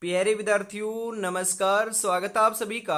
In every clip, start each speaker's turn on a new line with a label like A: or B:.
A: प्यारे विद्यार्थियों नमस्कार। स्वागत है आप सभी का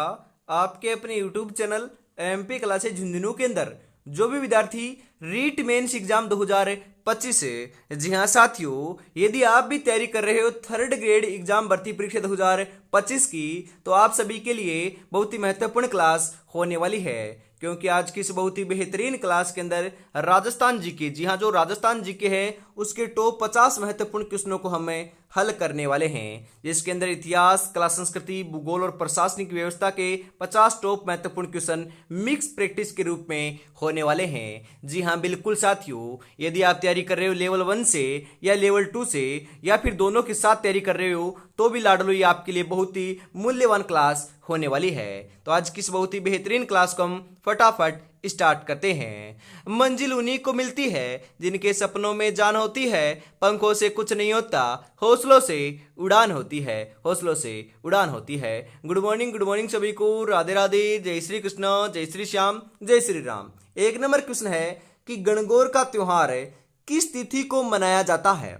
A: आपके अपने YouTube channel MP classes Jhunjhunu के अंदर। जो भी विद्यार्थी रीट मेंस एग्जाम 2025 से, जी हाँ साथियों, यदि आप भी तैयारी कर रहे हो थर्ड ग्रेड एग्जाम भर्ती परीक्षा 2025 की, तो आप सभी के लिए बहुत ही महत्वपूर्ण क्लास होने वाली है। क्योंकि आज की इस बहुत ही बेहतरीन क्लास के अंदर राजस्थान जीके, जी हाँ, जो राजस्थान जीके है उसके टॉप 50 महत्वपूर्ण क्वेश्चनों को हमें हल करने वाले हैं, जिसके अंदर इतिहास, कला संस्कृति, भूगोल और प्रशासनिक व्यवस्था के 50 टॉप महत्वपूर्ण क्वेश्चन मिक्स प्रैक्टिस के रूप में होने वाले हैं। जी हाँ बिल्कुल साथियों, यदि आप तैयारी कर रहे हो लेवल 1 से या लेवल 2 से या फिर दोनों के साथ तैयारी कर रहे हो, तो भी लाडलो ये आपके लिए बहुत ही मूल्यवान क्लास होने वाली है। तो आज की इस बहुत ही बेहतरीन क्लास को हम फटाफट स्टार्ट करते हैं। मंजिल उन्हीं को मिलती है जिनके सपनों में जान होती है, पंखों से कुछ नहीं होता, हौसलों से उड़ान होती है, हौसलों से उड़ान होती है। गुड मॉर्निंग सभी को, राधे राधे, जय श्री कृष्ण, जय श्री श्याम, जय श्री राम। एक नंबर क्वेश्चन है कि गणगौर का त्योहार किस तिथि को मनाया जाता है?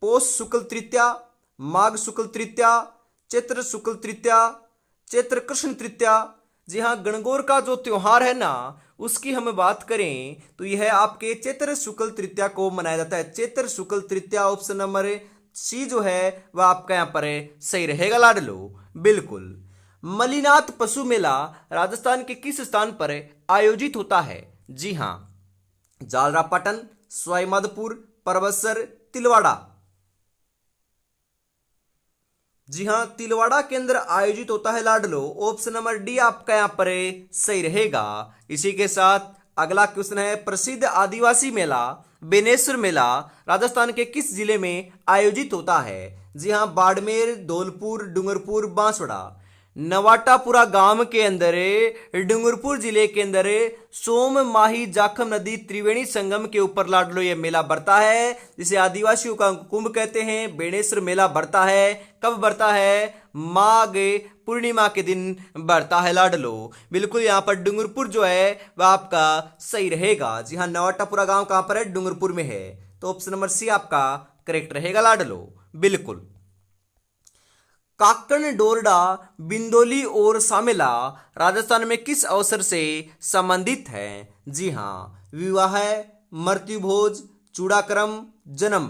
A: पौष शुक्ल तृतीया, माघ शुक्ल तृतीया, चैत्र शुक्ल तृतीया, चैत्र कृष्ण तृतीया। जी हाँ, गणगौर का जो त्योहार है ना, उसकी हम बात करें तो यह आपके चैत्र शुक्ल तृतीया को मनाया जाता है। चैत्र शुक्ल तृतीया ऑप्शन नंबर सी जो है वह आपका यहाँ पर सही रहेगा लाडलो। बिल्कुल। मलिनाथ पशु मेला राजस्थान के किस स्थान पर आयोजित होता है? जी हाँ, जालरापाटन, सवाईमाधोपुर, परबतसर, तिलवाड़ा। जी हाँ, तिलवाड़ा के अंदर आयोजित होता है लाडलो। ऑप्शन नंबर डी आपका यहाँ पर सही रहेगा। इसी के साथ अगला क्वेश्चन है, प्रसिद्ध आदिवासी मेला बेनेश्वर मेला राजस्थान के किस जिले में आयोजित होता है? जी हाँ, बाड़मेर, धौलपुर, डूंगरपुर, बांसवाड़ा। नवाटापुरा गांव के अंदर डूंगरपुर जिले के अंदर सोम माही जाखम नदी त्रिवेणी संगम के ऊपर लाडलो ये मेला बढ़ता है, जिसे आदिवासियों का कुंभ कहते हैं। बेणेश्वर मेला बढ़ता है, कब बढ़ता है? माघ पूर्णिमा के दिन बढ़ता है लाडलो। बिल्कुल, यहाँ पर डूंगरपुर जो है वह आपका सही रहेगा। जी हाँ, नवाटापुरा गांव कहां पर है? डूंगरपुर में है। तो ऑप्शन नंबर सी आपका करेक्ट रहेगा लाडलो। बिल्कुल। काकण, डोरडा, बिंदोली और सामेला राजस्थान में किस अवसर से संबंधित है? जी हाँ, विवाह, मृत्यु भोज, चूड़ाक्रम, जन्म।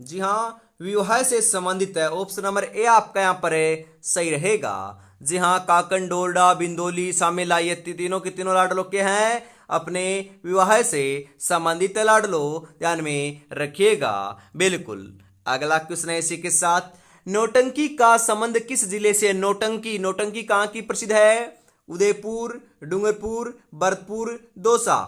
A: जी हाँ, विवाह से संबंधित है। ऑप्शन नंबर ए आपका यहाँ पर सही रहेगा। जी हाँ, काकण, डोरडा, बिंदोली, सामेला ये तीनों के तीनों लाडलो के हैं अपने विवाह से संबंधित है लाडलो, ध्यान में रखिएगा। बिल्कुल। अगला क्वेश्चन है इसी के साथ, नौटंकी का संबंध किस जिले से? नौटंकी, नौटंकी कहाँ की प्रसिद्ध है? उदयपुर, डूंगरपुर, भरतपुर, दौसा।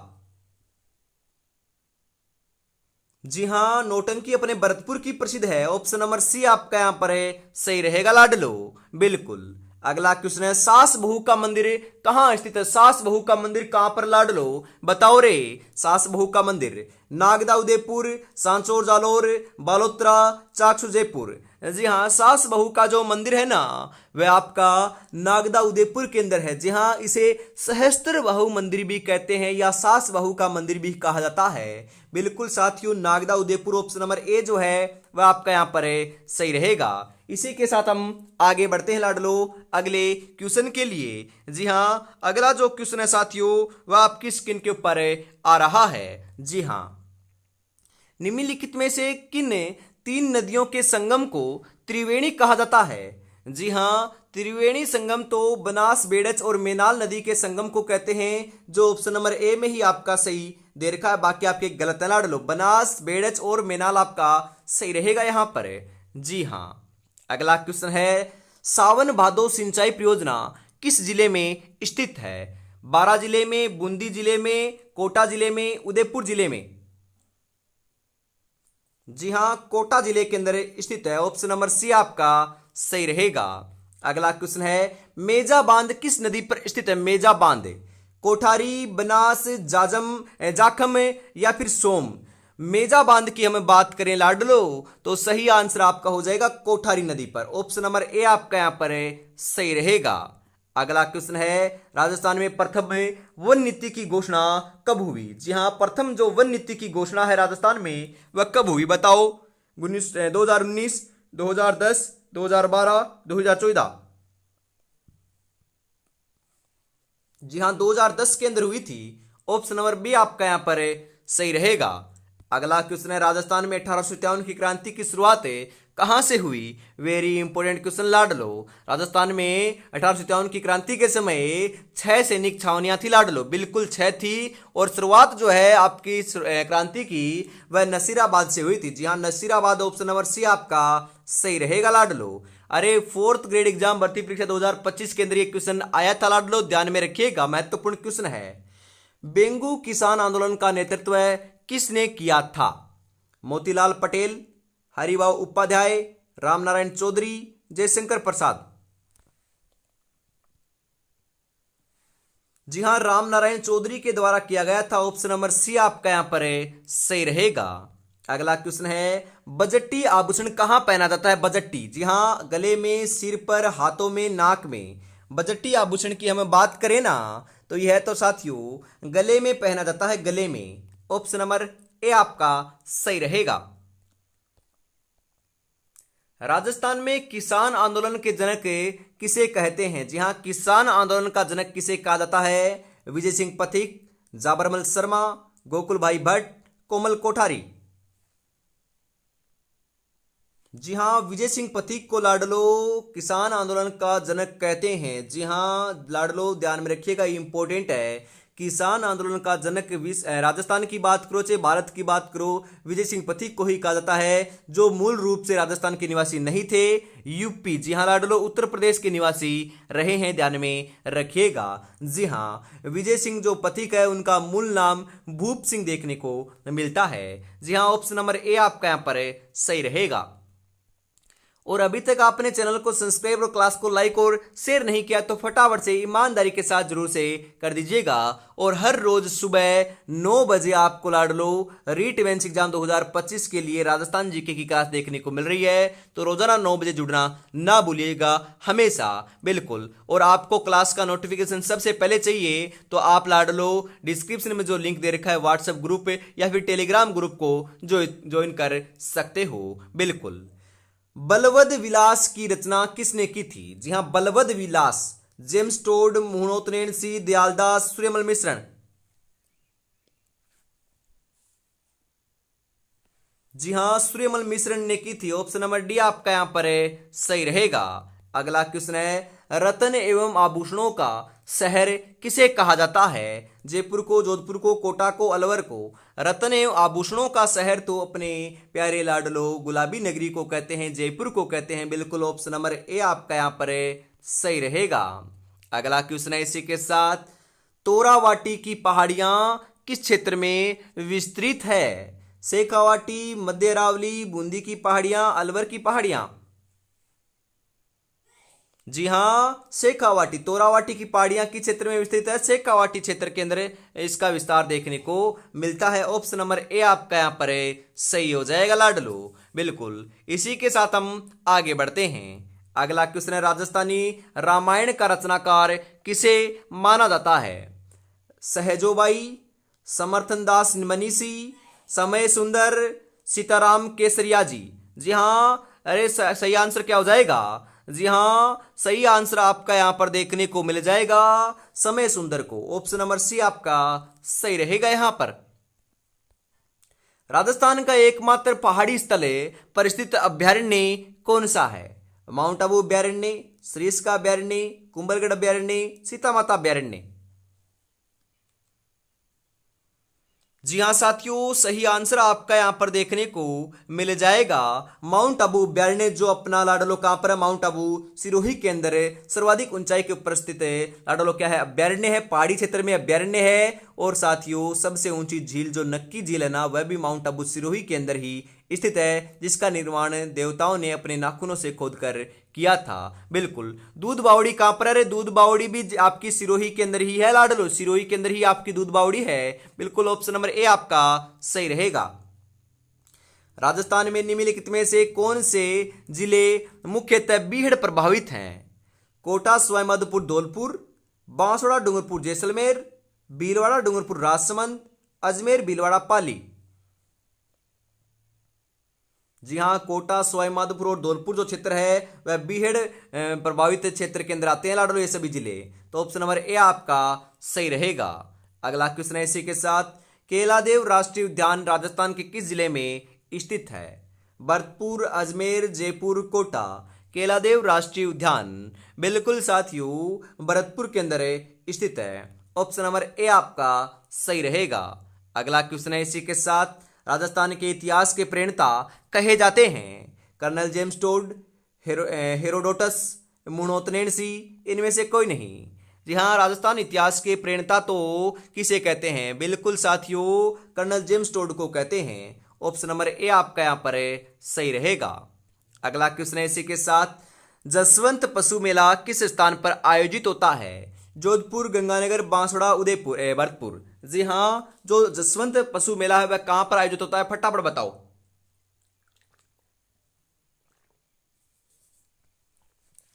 A: जी हाँ, नौटंकी अपने भरतपुर की प्रसिद्ध है। ऑप्शन नंबर सी आपका यहां पर सही रहेगा लाडलो। बिल्कुल। अगला क्वेश्चन है, सास बहू का मंदिर कहाँ स्थित है? सास बहू का मंदिर कहां पर लाडलो? बताओ रे। सास बहू का मंदिर नागदा उदयपुर, सांचौर जालोर, बालोतरा, चाकसू जयपुर। जी हाँ, सास बहू का जो मंदिर है ना, वह आपका नागदा उदयपुर के अंदर है। जी हाँ, इसे सहस्त्र बहू मंदिर भी कहते हैं या सास बहू का मंदिर भी कहा जाता है। बिल्कुल साथियों, Nagda Udaipur option number A जो है वह आपका यहाँ पर सही रहेगा। इसी के साथ हम आगे बढ़ते हैं लाडलो अगले क्वेश्चन के लिए। जी हाँ, अगला जो क्वेश्चन है साथियों वह आपकी स्क्रीन के ऊपर आ रहा है। जी हाँ, निम्नलिखित में से किन 3 नदियों के संगम को त्रिवेणी कहा जाता है? जी हाँ, त्रिवेणी संगम तो बनास, बेड़च और मेनाल नदी के संगम को कहते हैं, जो ऑप्शन नंबर ए में ही आपका सही दे रखा है। बाकी आपके गलत है लाडलो। बनास, बेड़च और मेनाल आपका सही रहेगा यहां पर। जी हाँ। अगला क्वेश्चन है, सावन भादो सिंचाई परियोजना किस जिले में स्थित है? बारां जिले में, बूंदी जिले में, कोटा जिले में, उदयपुर जिले में। जी हाँ, कोटा जिले के अंदर स्थित है। ऑप्शन नंबर सी आपका सही रहेगा। अगला क्वेश्चन है, मेजा बांध किस नदी पर स्थित है? मेजा बांध कोठारी, बनास, जाखम या फिर सोम। मेजा बांध की हम बात करें लाडलो तो सही आंसर आपका हो जाएगा कोठारी नदी पर। ऑप्शन नंबर ए आपका यहां पर सही रहेगा। अगला क्वेश्चन है, राजस्थान में प्रथम वन नीति की घोषणा कब हुई? जी हां, प्रथम जो वन नीति की घोषणा है राजस्थान में वह कब हुई? बताओ। 2019, 2010, 2012, 2014। जी हाँ, 2010 के अंदर हुई थी। ऑप्शन नंबर बी आपका यहाँ पर सही रहेगा। अगला क्वेश्चन है, राजस्थान में 1857 की क्रांति की शुरुआत कहां से हुई? वेरी इंपोर्टेंट क्वेश्चन लाडलो। राजस्थान में 1857 की क्रांति के समय 6 सैनिक छावनियां थी लाडलो, बिल्कुल 6 थी। और शुरुआत जो है आपकी क्रांति की वह नसीराबाद से हुई थी। जी हाँ, नसीराबाद। ऑप्शन नंबर सी आपका सही रहेगा लाडलो। अरे 4th ग्रेड एग्जाम भर्ती परीक्षा 2025 के अंदर ये क्वेश्चन आया था लाडलो, ध्यान में रखिएगा, महत्वपूर्ण क्वेश्चन है। बेंगू किसान आंदोलन का नेतृत्व किसने किया था? मोतीलाल पटेल, हरिभाऊ उपाध्याय, रामनारायण चौधरी, जयशंकर प्रसाद। जी हां, रामनारायण चौधरी के द्वारा किया गया था। ऑप्शन नंबर सी आपका यहां पर सही रहेगा। अगला क्वेश्चन है, बजट्टी आभूषण कहां पहना जाता है? बजट्टी, जी हां, गले में, सिर पर, हाथों में, नाक में। बजट्टी आभूषण की हम बात करें ना तो यह तो साथियों गले में पहना जाता है, गले में। ऑप्शन नंबर ए आपका सही रहेगा। राजस्थान में किसान आंदोलन के जनक किसे कहते हैं? जी हां, किसान आंदोलन का जनक किसे कहा जाता है? विजय सिंह पथिक, जाबरमल शर्मा, गोकुल भाई भट्ट, कोमल कोठारी। जी हां, विजय सिंह पथिक को लाडलो किसान आंदोलन का जनक कहते हैं। जी हां लाडलो, ध्यान में रखिएगा, इंपॉर्टेंट है। किसान आंदोलन का जनक राजस्थान की बात करो चाहे भारत की बात करो, विजय सिंह पथिक को ही कहा जाता है, जो मूल रूप से राजस्थान के निवासी नहीं थे, यूपी, जी हां लाडलो, उत्तर प्रदेश के निवासी रहे हैं, ध्यान में रखिएगा। जी हां, विजय सिंह जो पथिक है उनका मूल नाम भूप सिंह देखने को मिलता है। जी हां, ऑप्शन नंबर ए आपका यहां पर सही रहेगा। और अभी तक आपने चैनल को सब्सक्राइब और क्लास को लाइक और शेयर नहीं किया तो फटाफट से ईमानदारी के साथ जरूर से कर दीजिएगा। और हर रोज सुबह 9 बजे आपको लाडलो रीट मेंस एग्जाम 2025 के लिए राजस्थान जीके की क्लास देखने को मिल रही है, तो रोजाना 9 बजे जुड़ना ना भूलिएगा हमेशा, बिल्कुल। और आपको क्लास का नोटिफिकेशन सबसे पहले चाहिए तो आप लाडलो डिस्क्रिप्शन में जो लिंक दे रखा है व्हाट्सएप ग्रुप या फिर टेलीग्राम ग्रुप को ज्वाइन कर सकते हो, बिल्कुल। बलवद विलास की रचना किसने की थी? जी हां, बलवद विलास, जेम्स टोड, मोहनोत्नेन सी, दयालदास, सूर्यमल मिश्रण। जी हां, सूर्यमल मिश्रण ने की थी। ऑप्शन नंबर डी आपका यहां पर सही रहेगा। अगला क्वेश्चन है, रत्न एवं आभूषणों का शहर किसे कहा जाता है? जयपुर को, जोधपुर को, कोटा को, अलवर को। रत्न एवं आभूषणों का शहर तो अपने प्यारे लाडलो गुलाबी नगरी को कहते हैं, जयपुर को कहते हैं, बिल्कुल। ऑप्शन नंबर ए आपका यहां पर सही रहेगा। अगला क्वेश्चन है इसी के साथ, तोरावाटी की पहाड़ियां किस क्षेत्र में विस्तृत है? शेखावाटी, मध्य अरावली, बूंदी की पहाड़ियां, अलवर की पहाड़ियां। जी हां, शेखावाटी, तोरावाटी की पहाड़ियां किस क्षेत्र में विस्तृत है? शेखावाटी क्षेत्र के अंदर इसका विस्तार देखने को मिलता है। ऑप्शन नंबर ए आपका यहां पर सही हो जाएगा लाडलो, बिल्कुल। इसी के साथ हम आगे बढ़ते हैं। अगला क्वेश्चन है, राजस्थानी रामायण का रचनाकार किसे माना जाता है? सहजोबाई, समर्थन दास मनीषी, समय सुंदर, सीताराम केसरिया जी। जी हां, अरे सही आंसर क्या हो जाएगा? जी हां, सही आंसर आपका यहां पर देखने को मिल जाएगा समय सुंदर को। ऑप्शन नंबर सी आपका सही रहेगा यहां पर। राजस्थान का एकमात्र पहाड़ी स्थल पर स्थित अभ्यारण्य कौन सा है? माउंट आबू अभ्यारण्य, सरिस्का अभ्यारण्य, कुंभलगढ़ अभ्यारण्य, सीता माता अभ्यारण्य। जी हां साथियों, सही आंसर आपका यहां पर देखने को मिल जाएगा माउंट आबू अभ्यारण्य, जो अपना लाडलो कहां पर है? माउंट आबू सिरोही के अंदर सर्वाधिक ऊंचाई के ऊपर स्थित है लाडलो, क्या है? अभ्यारण्य है, पहाड़ी क्षेत्र में अभ्यारण्य है। और साथियों सबसे ऊंची झील जो नक्की झील है ना, वह भी माउंट आबू सिरोही के अंदर ही स्थित है, जिसका निर्माण देवताओं ने अपने नाखूनों से खोदकर किया था, बिल्कुल। दूध बावड़ी कहां पर है? दूध बावड़ी भी आपकी सिरोही के अंदर ही है लाडलो, सिरोही के अंदर ही आपकी दूध बावड़ी है, बिल्कुल। ऑप्शन नंबर ए आपका सही रहेगा। राजस्थान में निम्नलिखित में से कौन से जिले मुख्यतः बीहड़ प्रभावित हैं? कोटा, सवाईमाधोपुर, धौलपुर, बांसवाड़ा, डूंगरपुर, जैसलमेर, भीलवाड़ा, डूंगरपुर, राजसमंद, अजमेर, भीलवाड़ा, पाली। जी हाँ, कोटा, सवाईमाधोपुर और धौलपुर जो क्षेत्र है वह बीहड़ प्रभावित क्षेत्र के अंदर आते हैं लाडलो, ये सभी जिले। तो ऑप्शन नंबर ए आपका सही रहेगा। अगला क्वेश्चन है इसी के साथ, केलादेव राष्ट्रीय उद्यान राजस्थान के किस जिले में स्थित है? भरतपुर, अजमेर, जयपुर, कोटा। केलादेव राष्ट्रीय उद्यान बिल्कुल साथियों भरतपुर के अंदर स्थित है। ऑप्शन नंबर ए आपका सही रहेगा। अगला क्वेश्चन है इसी के साथ, राजस्थान के इतिहास के प्रणेता कहे जाते हैं? कर्नल जेम्स टोड, हेरोडोटस, मुनोतनेनसी, इनमें से कोई नहीं। जी हाँ, राजस्थान इतिहास के प्रणेता तो किसे कहते हैं? बिल्कुल साथियों कर्नल जेम्स टोड को कहते हैं। ऑप्शन नंबर ए आपका यहाँ पर सही रहेगा। अगला क्वेश्चन है इसी के साथ, जसवंत पशु मेला किस स्थान पर आयोजित होता है? जोधपुर, गंगानगर, बांसवाड़ा, उदयपुर, भरतपुर। जी हाँ, जो जसवंत पशु मेला है वह कहां पर आयोजित होता है? फटाफट बताओ।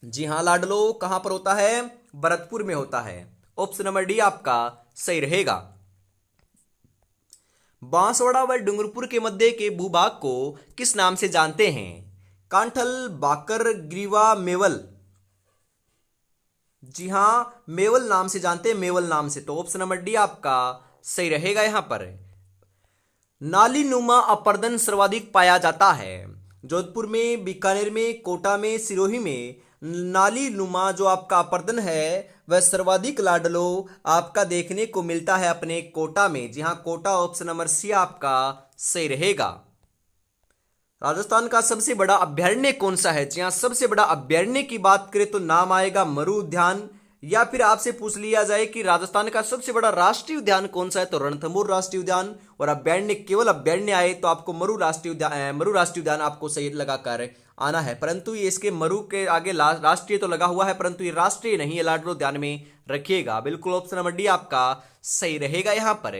A: जी हाँ लाडलो, कहां पर होता है? भरतपुर में होता है। ऑप्शन नंबर डी आपका सही रहेगा। बांसवाड़ा व डूंगरपुर के मध्य के भूभाग को किस नाम से जानते हैं? कांठल, बाकर, ग्रीवा, मेवल। जी हां, मेवल नाम से जानते हैं, मेवल नाम से। तो ऑप्शन नंबर डी आपका सही रहेगा। यहां पर नाली नुमा अपर्दन सर्वाधिक पाया जाता है? जोधपुर में, बीकानेर में, कोटा में, सिरोही में नाली नुमा जो आपका अपर्दन है वह सर्वाधिक लाडलो आपका देखने को मिलता है अपने कोटा में। जी हां, कोटा। ऑप्शन नंबर सी आपका सही रहेगा। राजस्थान का सबसे बड़ा अभ्यारण्य कौन सा है? जी हाँ, सबसे बड़ा अभ्यारण्य की बात करें तो नाम आएगा मरु उद्यान, या फिर आपसे पूछ लिया जाए कि राजस्थान का सबसे बड़ा राष्ट्रीय उद्यान कौन सा है, तो रणथंभौर राष्ट्रीय उद्यान। और अभ्यारण्य, केवल अभ्यारण्य आए तो आपको मरु राष्ट्रीय उद्यान आपको सही लगाकर आना है। परंतु ये इसके मरु के आगे राष्ट्रीय तो लगा हुआ है, परंतु ये राष्ट्रीय नहीं है लाडलो, ध्यान में रखिएगा। बिल्कुल ऑप्शन नंबर डी आपका सही रहेगा यहां पर।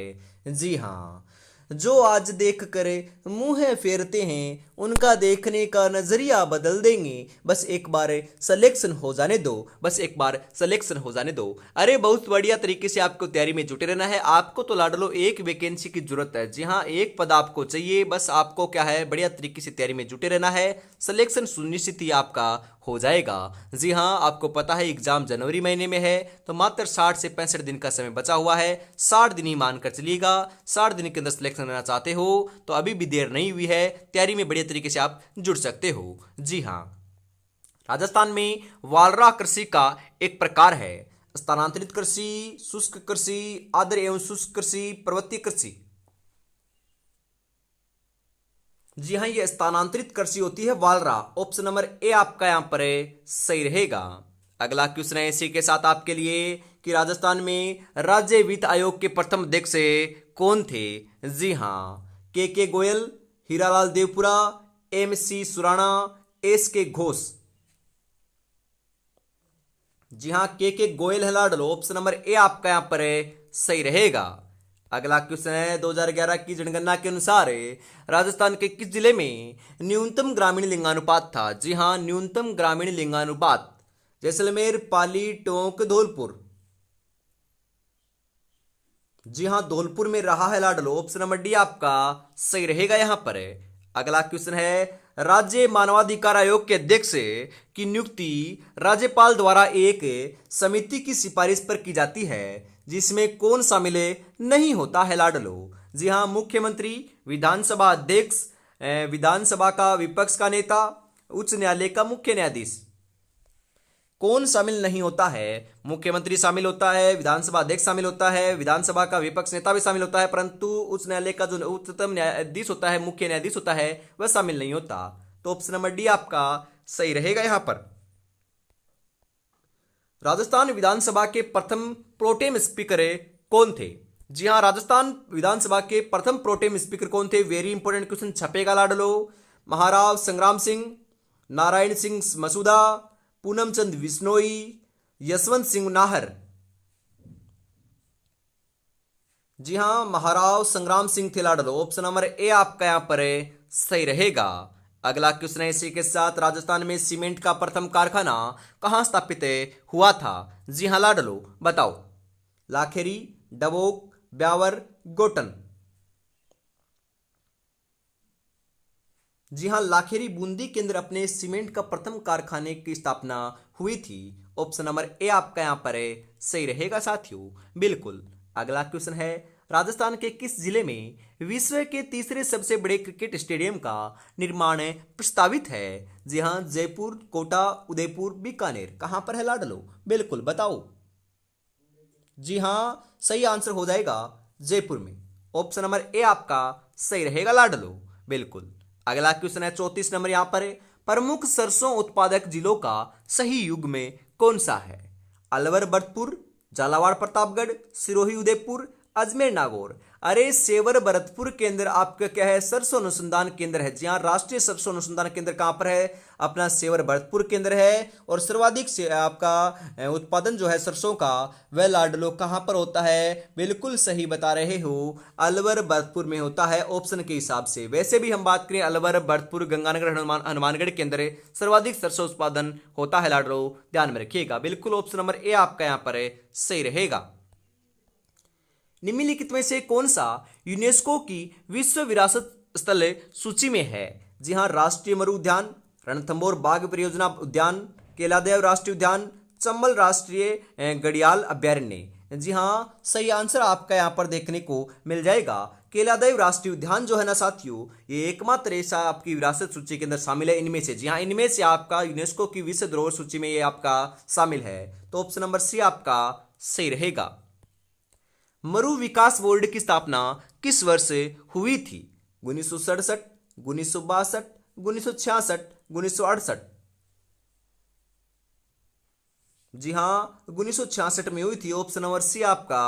A: जी हाँ, जो आज देख कर मुंह फेरते हैं उनका देखने का नजरिया बदल देंगे, बस एक बार सिलेक्शन हो जाने दो, बस एक बार सिलेक्शन हो जाने दो। अरे बहुत बढ़िया तरीके से आपको तैयारी में जुटे रहना है। आपको तो लाडलो एक वैकेंसी की जरूरत है। जी हाँ, एक पद आपको चाहिए, बस आपको क्या है बढ़िया तरीके से तैयारी में जुटे रहना है। सिलेक्शन सुनिश्चित ही आपका हो जाएगा। जी हाँ, आपको पता है एग्जाम जनवरी महीने में है, तो मात्र 60 से 65 दिन का समय बचा हुआ है। 60 दिन ही मानकर चलिएगा। 60 दिन के अंदर सिलेक्शन लेना चाहते हो तो अभी भी देर नहीं हुई है, तैयारी में बढ़िया तरीके से आप जुड़ सकते हो। जी हाँ, राजस्थान में वालरा कृषि का एक प्रकार है? स्थानांतरित कृषि, शुष्क कृषि, आर्द्र एवं शुष्क कृषि, पर्वतीय कृषि। जी हाँ, ये स्थानांतरित कृषि होती है वालरा। ऑप्शन नंबर ए आपका यहां पर सही रहेगा। अगला क्वेश्चन है इसी के साथ आपके लिए कि राजस्थान में राज्य वित्त आयोग के प्रथम अध्यक्ष कौन थे? जी हाँ, K Goyal, Hiralal Devpura, M C Surana, S K Ghosh. जी हाँ, के गोयल है लाडलो। ऑप्शन नंबर ए आपका यहां पर सही रहेगा। अगला क्वेश्चन है 2011 की जनगणना के अनुसार राजस्थान के किस जिले में न्यूनतम ग्रामीण लिंगानुपात था? जी हाँ, न्यूनतम ग्रामीण लिंगानुपात जैसलमेर, पाली, टोंक, धौलपुर। जी हाँ, धौलपुर में रहा है लाडलो। ऑप्शन नंबर डी आपका सही रहेगा यहां पर। अगला क्वेश्चन है, राज्य मानवाधिकार आयोग के अध्यक्ष की नियुक्ति राज्यपाल द्वारा एक समिति की सिफारिश पर की जाती है, जिसमें कौन शामिल नहीं होता है लाडलो? जी हाँ, मुख्यमंत्री, विधानसभा अध्यक्ष, विधानसभा का विपक्ष का नेता, उच्च न्यायालय का मुख्य न्यायाधीश। कौन शामिल नहीं होता है? मुख्यमंत्री शामिल होता है, विधानसभा अध्यक्ष शामिल होता है, विधानसभा का विपक्ष नेता भी शामिल होता है, परंतु उच्च न्यायालय का जो उच्चतम न्यायाधीश होता है, मुख्य न्यायाधीश होता है, वह शामिल नहीं होता। तो ऑप्शन नंबर डी आपका सही रहेगा यहां पर। राजस्थान विधानसभा के प्रथम प्रोटेम स्पीकर कौन थे? जी हाँ, राजस्थान विधानसभा के प्रथम प्रोटेम स्पीकर कौन थे? वेरी इंपोर्टेंट क्वेश्चन छपेगा लाडलो। महाराव संग्राम सिंह, नारायण सिंह मसूदा, पूनम चंद बिश्नोई, यशवंत सिंह नाहर। जी हां, महाराव संग्राम सिंह थे लाडलो। ऑप्शन नंबर ए आपका यहां पर सही रहेगा। अगला क्वेश्चन है इसी के साथ, राजस्थान में सीमेंट का प्रथम कारखाना कहां स्थापित हुआ था? जी हां लाडलो, बताओ। लाखेरी, डबोक, ब्यावर, गोटन। जी हाँ, लाखेरी बूंदी के अंदर अपने सीमेंट का प्रथम कारखाने की स्थापना हुई थी। ऑप्शन नंबर ए आपका यहाँ पर है सही रहेगा साथियों, बिल्कुल। अगला क्वेश्चन है, राजस्थान के किस जिले में विश्व के तीसरे सबसे बड़े क्रिकेट स्टेडियम का निर्माण प्रस्तावित है? जी हाँ, जयपुर, कोटा, उदयपुर, बीकानेर, कहां पर है लाडलो? बिल्कुल बताओ। जी हाँ, सही आंसर हो जाएगा जयपुर में। ऑप्शन नंबर ए आपका सही रहेगा लाडलो, बिल्कुल। अगला क्वेश्चन है 34 नंबर यहां पर है, प्रमुख सरसों उत्पादक जिलों का सही युग में कौन सा है? अलवर भरतपुर, झालावाड़ प्रतापगढ़, सिरोही उदयपुर, अजमेर नागौर। अरे सेवर भरतपुर के अंदर आपका क्या है? सरसों अनुसंधान केंद्र है। जी हाँ, राष्ट्रीय सरसों अनुसंधान केंद्र कहां पर है? अपना सेवर भरतपुर के अंदर है। और सर्वाधिक से आपका उत्पादन जो है सरसों का वह लाडलो कहां पर होता है? बिल्कुल सही बता रहे हो, अलवर भरतपुर में होता है ऑप्शन के हिसाब से। वैसे भी हम बात करें अलवर भरतपुर गंगानगर हनुमानगढ़ के अंदर सर्वाधिक सरसों उत्पादन होता है लाडलो, ध्यान में रखिएगा। बिल्कुल ऑप्शन नंबर ए आपका यहां पर सही रहेगा। निम्नलिखित में से कौन सा यूनेस्को की विश्व विरासत स्थल सूची में है? जी हां, राष्ट्रीय मरु उद्यान, रणथंभौर बाघ परियोजना उद्यान, केलादेव राष्ट्रीय उद्यान, चंबल राष्ट्रीय घड़ियाल अभ्यारण्य। जी हां, सही आंसर आपका यहां पर देखने को मिल जाएगा। केलादेव राष्ट्रीय उद्यान जो है ना साथियों, ये एकमात्र ऐसा आपकी विरासत सूची के अंदर शामिल है इनमें से। जी हाँ, इनमें से आपका यूनेस्को की विश्व धरोहर सूची में ये आपका शामिल है। तो ऑप्शन नंबर सी आपका सही रहेगा। मरु विकास बोर्ड की स्थापना किस वर्ष हुई थी? 1967, 1962, 1966, 1968। जी हाँ, 1966 में हुई थी। ऑप्शन नंबर सी आपका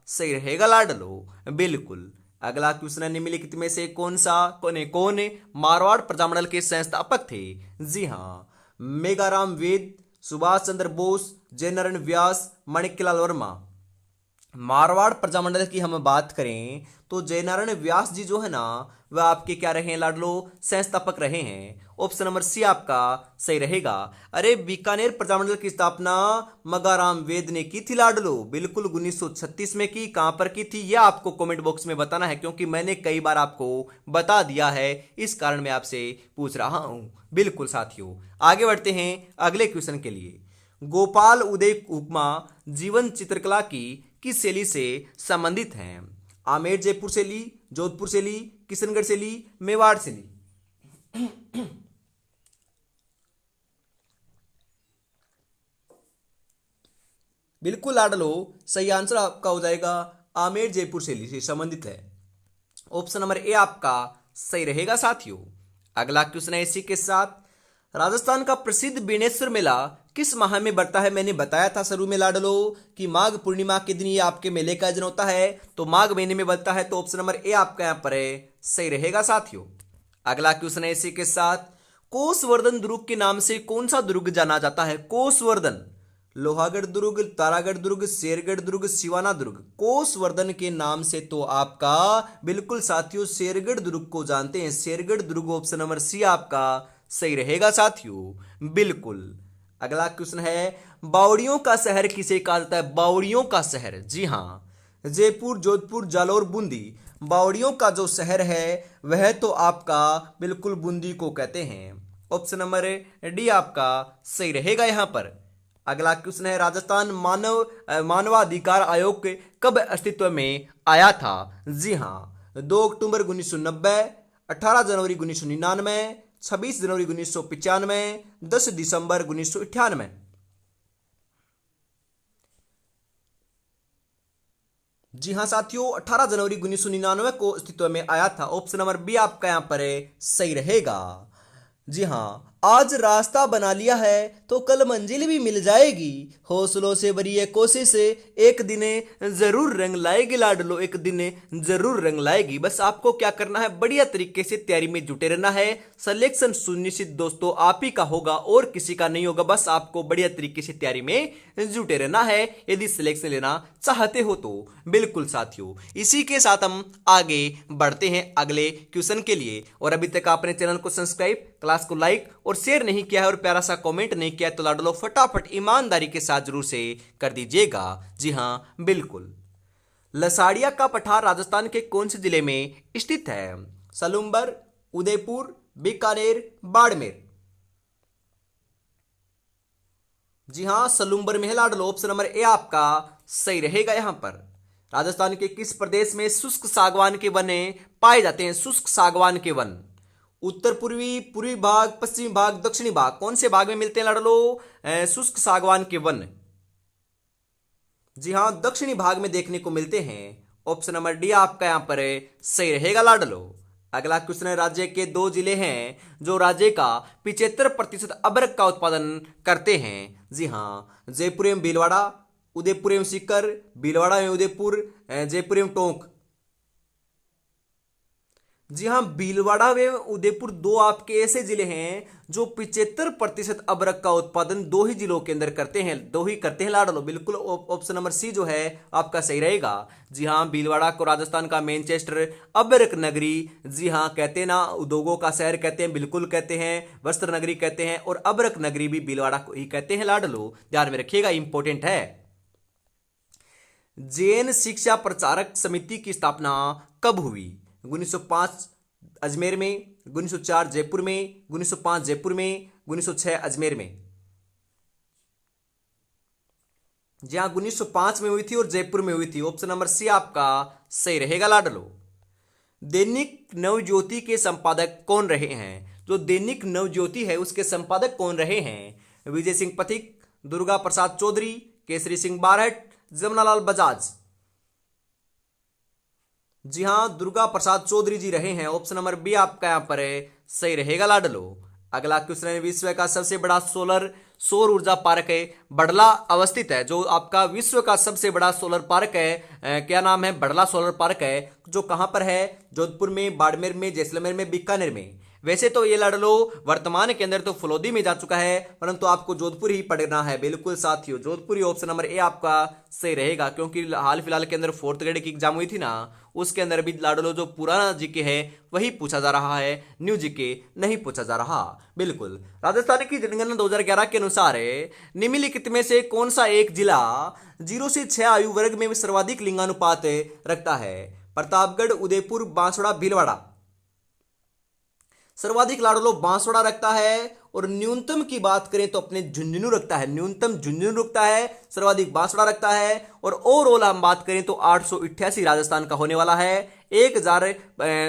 A: सही रहेगा लाडलो, बिल्कुल। अगला क्वेश्चन है, निम्नलिखित में से कौन मारवाड़ प्रजामंडल के संस्थापक थे? जी हाँ, मेघाराम वेद, सुभाष चंद्र बोस, जयनारायण व्यास, माणिक्यलाल वर्मा। मारवाड़ प्रजामंडल की हम बात करें तो जयनारायण व्यास जी जो है ना वह आपके क्या रहे हैं लाडलो? संस्थापक रहे हैं। ऑप्शन नंबर सी आपका सही रहेगा। अरे बीकानेर प्रजामंडल की स्थापना मगाराम वेद ने की थी लाडलो, बिल्कुल 1936 में की। कहां पर की थी यह आपको कमेंट बॉक्स में बताना है, क्योंकि मैंने कई बार आपको बता दिया है, इस कारण मैं आपसे पूछ रहा हूं। बिल्कुल साथियों, आगे बढ़ते हैं अगले क्वेश्चन के लिए। गोपाल उदय उपमा जीवन चित्रकला की किस शैली से संबंधित हैं? आमेर जयपुर शैली, जोधपुर शैली, किशनगढ़ शैली, मेवाड़ शैली। बिल्कुल लाडलो, सही आंसर आपका हो जाएगा आमेर जयपुर शैली से संबंधित है। ऑप्शन नंबर ए आपका सही रहेगा साथियों। अगला क्वेश्चन है इसी के साथ, राजस्थान का प्रसिद्ध बेणेश्वर मेला किस माह में बढ़ता है? मैंने बताया था शुरू में लाडलो कि माघ पूर्णिमा के दिन ये आपके मेले का आयोजन होता है, तो माघ महीने में बढ़ता है। तो ऑप्शन नंबर ए आपका यहां पर सही रहेगा साथियों। अगला क्वेश्चन है इसी के साथ, कोसवर्धन दुर्ग के नाम से कौन सा दुर्ग जाना जाता है? कोसवर्धन, लोहागढ़ दुर्ग, तारागढ़ दुर्ग, शेरगढ़ दुर्ग, सिवाना दुर्ग। कोसवर्धन के नाम से तो आपका बिल्कुल साथियों शेरगढ़ दुर्ग को जानते हैं। शेरगढ़ दुर्ग ऑप्शन नंबर सी आपका सही रहेगा साथियों, बिल्कुल। अगला क्वेश्चन है, बावड़ियों का शहर किसे कहा जाता है? बावड़ियों का शहर, जी हाँ, जयपुर, जोधपुर, जालौर, बूंदी। बावड़ियों का जो शहर है वह तो आपका बिल्कुल बूंदी को कहते हैं। ऑप्शन नंबर डी आपका सही रहेगा यहां पर। अगला क्वेश्चन है, राजस्थान मानवाधिकार आयोग कब अस्तित्व में आया था? जी हाँ, 2 अक्टूबर 1990, 18 जनवरी 1999, 26 जनवरी 1995, 10 दिसंबर 1998। जी हां साथियों, 18 जनवरी 1999 को अस्तित्व में आया था। ऑप्शन नंबर बी आपका यहां पर सही रहेगा। जी हां, आज रास्ता बना लिया है तो कल मंजिल भी मिल जाएगी। हौसलों से भरी ये कोशिश एक दिन जरूर रंग लाएगी लाडलो, एक दिन जरूर रंग लाएगी। बस आपको क्या करना है, बढ़िया तरीके से तैयारी में जुटे रहना है। सिलेक्शन सुनिश्चित दोस्तों आप ही का होगा और किसी का नहीं होगा। बस आपको बढ़िया तरीके से तैयारी में जुटे रहना है यदि सिलेक्शन लेना चाहते हो तो। बिल्कुल साथियों, इसी के साथ हम आगे बढ़ते हैं अगले क्वेश्चन के लिए। और अभी तक आपने चैनल को सब्सक्राइब, क्लास को लाइक और शेयर नहीं किया है और प्यारा सा कमेंट नहीं किया है तो लाडलो फटाफट ईमानदारी के साथ जरूर से कर दीजिएगा। जी हां बिल्कुल। लसाड़िया का पठार राजस्थान के कौन से जिले में स्थित है? सलूम्बर, उदयपुर, बीकानेर, बाड़मेर। जी हां, सलूम्बर में है लाडलो। ऑप्शन नंबर ए आपका सही रहेगा। यहां पर राजस्थान के किस प्रदेश में शुष्क सागवान के वन पाए जाते हैं? शुष्क सागवान के वन उत्तर पूर्वी, पूर्वी भाग, पश्चिमी भाग, दक्षिणी भाग, कौन से भाग में मिलते हैं लाडलो शुष्क सागवान के वन? जी हां, दक्षिणी भाग में देखने को मिलते हैं। ऑप्शन नंबर डी आपका यहां पर सही रहेगा लाडलो। अगला क्वेश्चन है, राज्य के 2 जिले हैं जो राज्य का 75% अबरक का उत्पादन करते हैं। जी हां, जयपुर एवं भीलवाड़ा, उदयपुर एवं सीकर, भीलवाड़ा एवं उदयपुर, जयपुर एवं टोंक। जी हां, भीलवाड़ा व उदयपुर 2 आपके ऐसे जिले हैं जो 75% अबरक का उत्पादन 2 ही जिलों के अंदर करते हैं, 2 ही करते हैं लाडलो। बिल्कुल ऑप्शन नंबर सी जो है आपका सही रहेगा। जी हां, भीलवाड़ा को राजस्थान का मैनचेस्टर, अबरक नगरी, जी हां कहते हैं ना, उद्योगों का शहर कहते हैं, बिल्कुल कहते हैं, वस्त्र नगरी कहते हैं, और अबरक नगरी भी भीलवाड़ा को ही कहते हैं लाडलो। ध्यान में रखिएगा, इंपॉर्टेंट है। जैन शिक्षा प्रचारक समिति की स्थापना कब हुई? 1905 अजमेर में, 1904 जयपुर में, 1905 जयपुर में, 1906 अजमेर में। जहां 1905 में हुई थी और जयपुर में हुई थी। ऑप्शन नंबर सी आपका सही रहेगा लाडलो। दैनिक नवज्योति के संपादक कौन रहे हैं? जो दैनिक नवज्योति है उसके संपादक कौन रहे हैं? विजय सिंह पथिक, दुर्गा प्रसाद चौधरी, केसरी सिंह बारहट, जमनालाल बजाज। जी हां, दुर्गा प्रसाद चौधरी जी रहे हैं। ऑप्शन नंबर बी आपका यहां पर सही रहेगा लाडलो। अगला क्वेश्चन है, विश्व का सबसे बड़ा सौर ऊर्जा पार्क है बड़ला अवस्थित है। जो आपका विश्व का सबसे बड़ा सोलर पार्क है, क्या नाम है? बड़ला सोलर पार्क है, जो कहां पर है? जोधपुर में, बाड़मेर में, जैसलमेर में, बीकानेर में। वैसे तो ये लाडलो वर्तमान के अंदर तो फलोदी में जा चुका है, परंतु आपको जोधपुर ही पढ़ना है। बिल्कुल साथियों, जोधपुर ही ऑप्शन नंबर ए आपका सही रहेगा, क्योंकि हाल फिलहाल के अंदर 4th ग्रेड की एग्जाम हुई थी ना, उसके अंदर भी लाडलो जो पुराना जीके है वही पूछा जा रहा है, न्यू जीके नहीं पूछा जा रहा। बिल्कुल, राजस्थान की जनगणना 2011 के अनुसार निम्नलिखित में से कौन सा एक जिला 0 से 6 आयु वर्ग में सर्वाधिक लिंगानुपात रखता है? प्रतापगढ़, उदयपुर, बांसवाड़ा, भीलवाड़ा। सर्वाधिक लाडलो बांसवाड़ा रखता है, और न्यूनतम की बात करें तो अपने झुंझुनू रखता है। न्यूनतम झुंझुनू रखता है, सर्वाधिक बांसवाड़ा रखता है। और ओवरऑल हम बात करें तो 888 राजस्थान का होने वाला है। 1000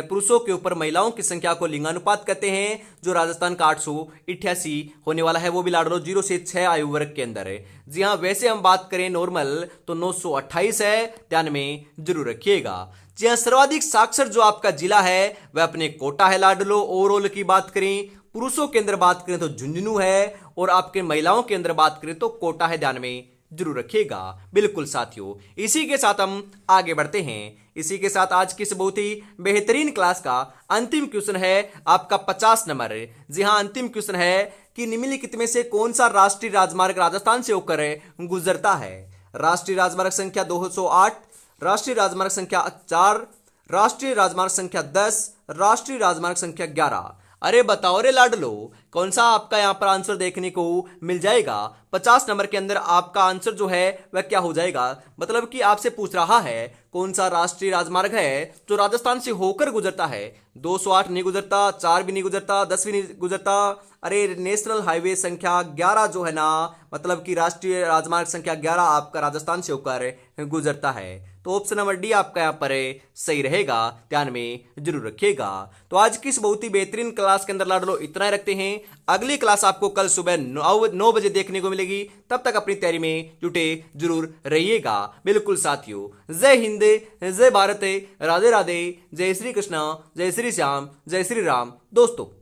A: पुरुषों के ऊपर महिलाओं की संख्या को लिंगानुपात कहते हैं, जो राजस्थान का 888 होने वाला है, वो भी लाडलो 0 से 6 आयु वर्ग के अंदर है। जी हाँ, वैसे हम बात करें नॉर्मल तो 928 है, ध्यान में जरूर रखिएगा। जी हाँ, सर्वाधिक साक्षर जो आपका जिला है वह अपने कोटा है लाडलो। ओवरऑल की बात करें, पुरुषों के अंदर बात करें तो झुंझुनू है, और आपके महिलाओं के अंदर बात करें तो कोटा है, ध्यान में जरूर रखिएगा। बिल्कुल साथियों, इसी के साथ हम आगे बढ़ते हैं। इसी के साथ आज की इस बहुत ही बेहतरीन क्लास का अंतिम क्वेश्चन है आपका 50 नंबर। जी हां, अंतिम क्वेश्चन है कि निम्नलिखित में से कौन सा राष्ट्रीय राजमार्ग राजस्थान से होकर गुजरता है? राष्ट्रीय राजमार्ग संख्या 208, राष्ट्रीय राजमार्ग संख्या 4, राष्ट्रीय राजमार्ग संख्या 10, राष्ट्रीय राजमार्ग संख्या 11। अरे बताओ रे लाडलो, कौन सा आपका यहां पर आंसर देखने को मिल जाएगा? 50 नंबर के अंदर आपका आंसर जो है वह क्या हो जाएगा? मतलब कि आपसे पूछ रहा है कौन सा राष्ट्रीय राजमार्ग है जो राजस्थान से होकर गुजरता है। 208 नहीं गुजरता, 4 भी नहीं गुजरता, 10 भी नहीं गुजरता। अरे नेशनल हाईवे संख्या 11 जो है ना, मतलब कि राष्ट्रीय राजमार्ग संख्या 11 आपका राजस्थान से होकर गुजरता है। तो ऑप्शन नंबर डी आपका यहाँ पर सही रहेगा, ध्यान में जरूर रखिएगा। तो आज की इस बहुत ही बेहतरीन क्लास के अंदर लाडलो इतना ही रखते हैं। अगली क्लास आपको कल सुबह 9 बजे देखने को मिलेगी। तब तक अपनी तैयारी में जुटे जरूर रहिएगा। बिल्कुल साथियों, जय हिंद, जय भारत, राधे राधे, जय श्री कृष्ण, जय श्री श्याम, जय श्री राम दोस्तों।